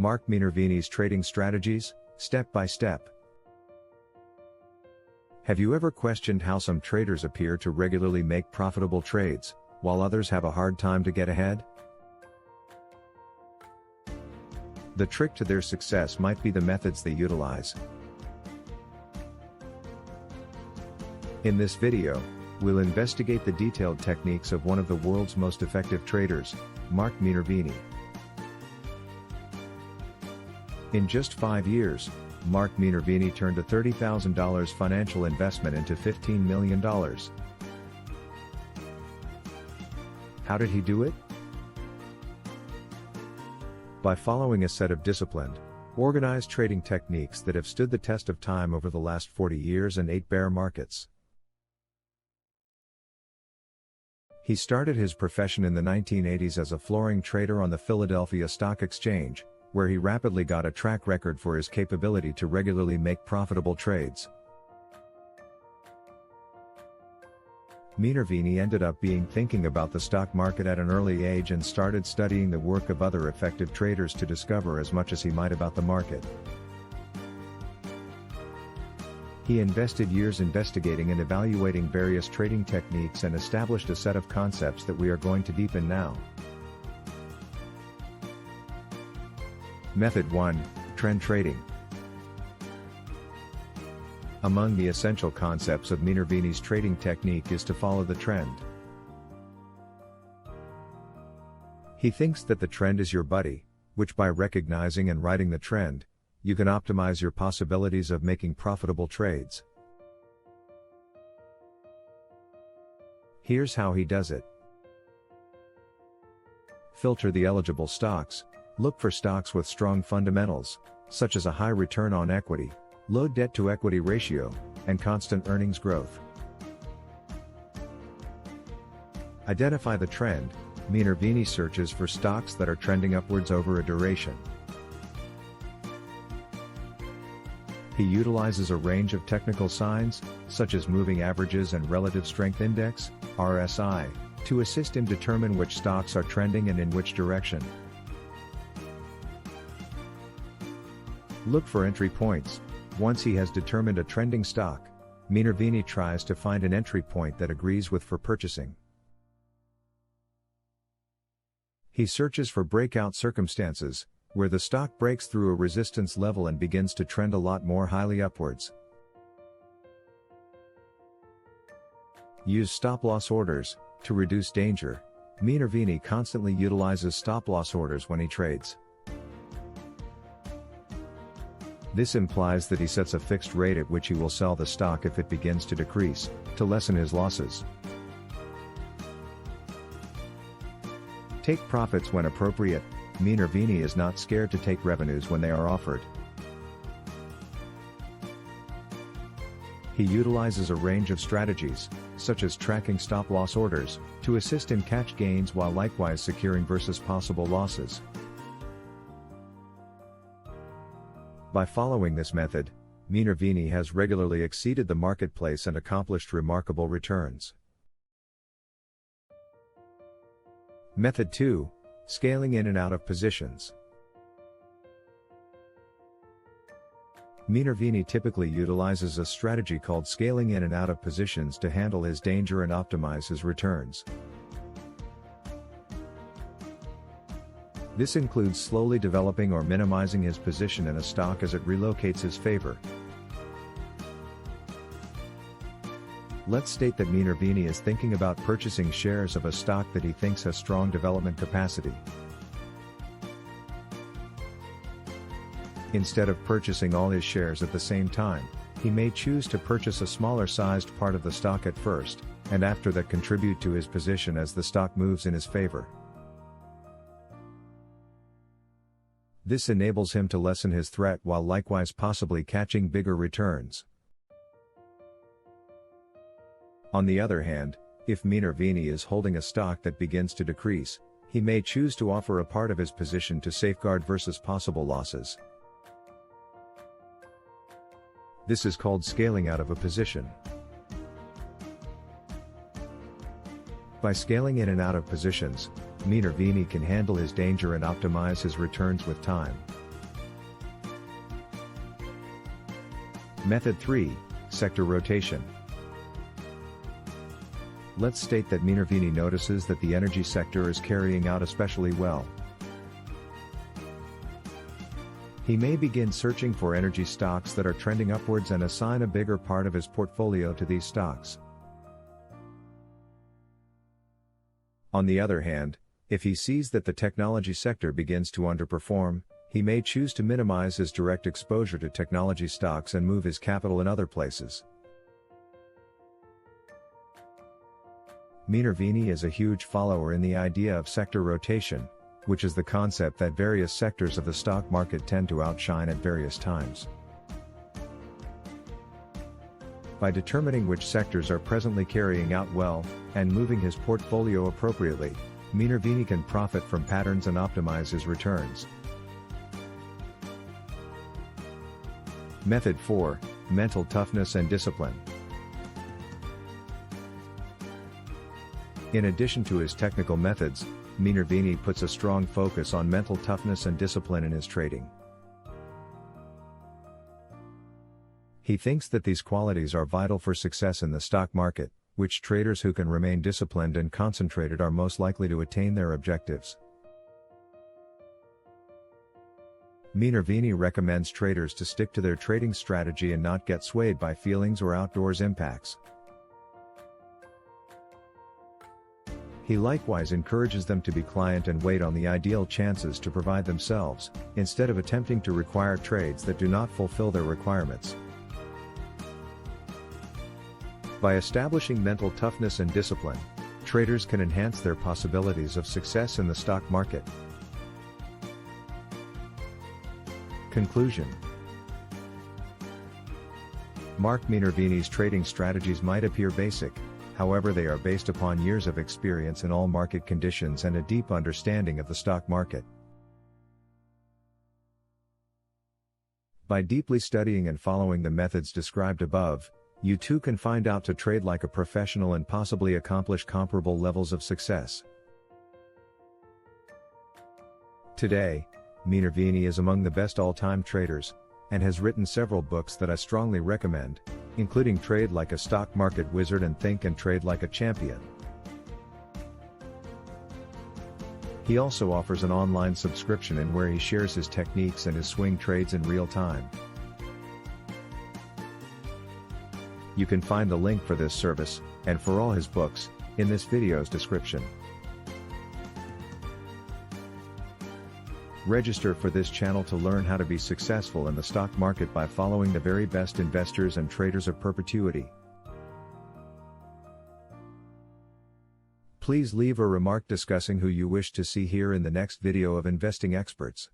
Mark Minervini's trading strategies, step by step. Have you ever questioned how some traders appear to regularly make profitable trades, while others have a hard time to get ahead? The trick to their success might be the methods they utilize. In this video, we'll investigate the detailed techniques of one of the world's most effective traders, Mark Minervini. In just 5 years, Mark Minervini turned a $30,000 financial investment into $15 million. How did he do it? By following a set of disciplined, organized trading techniques that have stood the test of time over the last 40 years and 8 bear markets. He started his profession in the 1980s as a flooring trader on the Philadelphia Stock Exchange, where he rapidly got a track record for his capability to regularly make profitable trades. Minervini ended up thinking about the stock market at an early age and started studying the work of other effective traders to discover as much as he might about the market. He invested years investigating and evaluating various trading techniques and established a set of concepts that we are going to deepen now. Method 1: Trend trading. Among the essential concepts of Minervini's trading technique is to follow the trend. He thinks that the trend is your buddy, which by recognizing and riding the trend, you can optimize your possibilities of making profitable trades. Here's how he does it. Filter the eligible stocks. Look for stocks with strong fundamentals, such as a high return on equity, low debt-to-equity ratio, and constant earnings growth. Identify the trend. Minervini searches for stocks that are trending upwards over a duration. He utilizes a range of technical signs, such as moving averages and relative strength index, RSI, to assist him determine which stocks are trending and in which direction. Look for entry points. Once he has determined a trending stock, Minervini tries to find an entry point that agrees with for purchasing. He searches for breakout circumstances, where the stock breaks through a resistance level and begins to trend a lot more highly upwards. Use stop-loss orders. To reduce danger, Minervini constantly utilizes stop-loss orders when he trades. This implies that he sets a fixed rate at which he will sell the stock if it begins to decrease, to lessen his losses. Take profits when appropriate. Minervini is not scared to take revenues when they are offered. He utilizes a range of strategies, such as tracking stop-loss orders, to assist him catch gains while likewise securing versus possible losses. By following this method, Minervini has regularly exceeded the marketplace and accomplished remarkable returns. Method 2: Scaling in and out of positions. Minervini typically utilizes a strategy called scaling in and out of positions to handle his danger and optimize his returns. This includes slowly developing or minimizing his position in a stock as it relocates his favor. Let's state that Minervini is thinking about purchasing shares of a stock that he thinks has strong development capacity. Instead of purchasing all his shares at the same time, he may choose to purchase a smaller-sized part of the stock at first, and after that contribute to his position as the stock moves in his favor. This enables him to lessen his threat while likewise possibly catching bigger returns. On the other hand, if Minervini is holding a stock that begins to decrease, he may choose to offer a part of his position to safeguard versus possible losses. This is called scaling out of a position. By scaling in and out of positions, Minervini can handle his danger and optimize his returns with time. Method 3, Sector Rotation. Let's state that Minervini notices that the energy sector is carrying out especially well. He may begin searching for energy stocks that are trending upwards and assign a bigger part of his portfolio to these stocks. On the other hand, if he sees that the technology sector begins to underperform, he may choose to minimize his direct exposure to technology stocks and move his capital in other places. Minervini is a huge follower in the idea of sector rotation, which is the concept that various sectors of the stock market tend to outshine at various times. By determining which sectors are presently carrying out well, and moving his portfolio appropriately, Minervini can profit from patterns and optimize his returns. Method 4, Mental Toughness and Discipline. In addition to his technical methods, Minervini puts a strong focus on mental toughness and discipline in his trading. He thinks that these qualities are vital for success in the stock market, which traders who can remain disciplined and concentrated are most likely to attain their objectives. Minervini recommends traders to stick to their trading strategy and not get swayed by feelings or outdoors impacts. He likewise encourages them to be client and wait on the ideal chances to provide themselves, instead of attempting to require trades that do not fulfill their requirements. By establishing mental toughness and discipline, traders can enhance their possibilities of success in the stock market. Conclusion. Mark Minervini's trading strategies might appear basic, however they are based upon years of experience in all market conditions and a deep understanding of the stock market. By deeply studying and following the methods described above, you too can find out to trade like a professional and possibly accomplish comparable levels of success. Today, Minervini is among the best all-time traders, and has written several books that I strongly recommend, including Trade Like a Stock Market Wizard and Think and Trade Like a Champion. He also offers an online subscription in where he shares his techniques and his swing trades in real time. You can find the link for this service, and for all his books, in this video's description. Register for this channel to learn how to be successful in the stock market by following the very best investors and traders of perpetuity. Please leave a remark discussing who you wish to see here in the next video of Investing Experts.